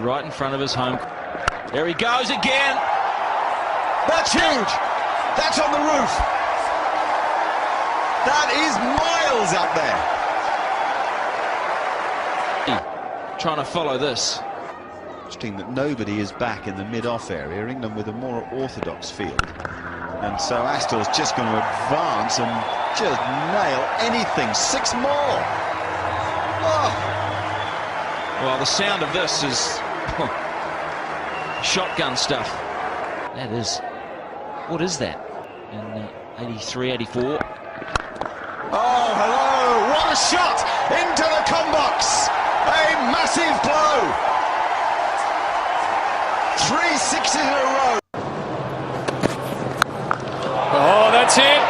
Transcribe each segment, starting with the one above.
right in front of his home. There he goes again. That's huge. That's on the roof. That is miles up there. Trying to follow this. Interesting that nobody is back in the mid-off area. England with a more orthodox field. And so Astor's just going to advance and just nail anything. 6 more. Oh. Well, the sound of this is shotgun stuff. That is, what is that? In 83, 84. Oh, hello! What a shot into the combox! A massive blow! 3 sixes in a row. Oh, that's it.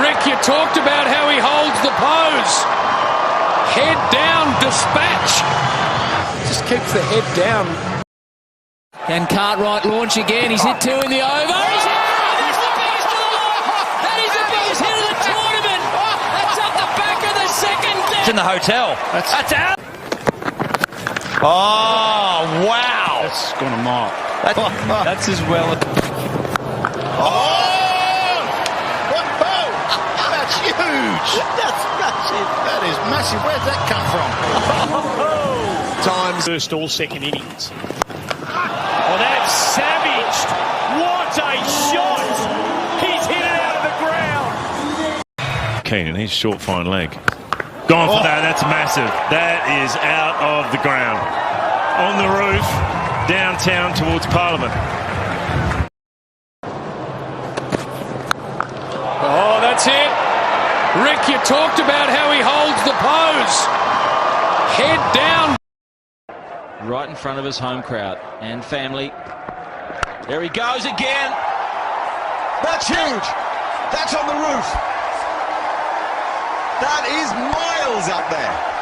Rick, you talked about how he holds the pose. Head down, dispatch. Just keeps the head down. Can Cartwright launch again? He's hit 2 in the over. He's hit 3. That's the biggest of them all. That is the biggest hit of the tournament. That's up the back of the second net. It's in the hotel. That's out. Oh, wow. That's gone a mile. That's as well. That's huge! That's massive! That is massive. Where's that come from? Times. First all second innings. Oh, that's savaged. What a shot! He's hit it out of the ground. Keenan, he's short fine leg. Gone for that. That's massive. That is out of the ground. On the roof, downtown towards Parliament. Oh, that's it. Rick, you talked about how he holds the pose. Head down. Right in front of his home crowd and family. There he goes again. That's huge! That's on the roof. That is miles up there.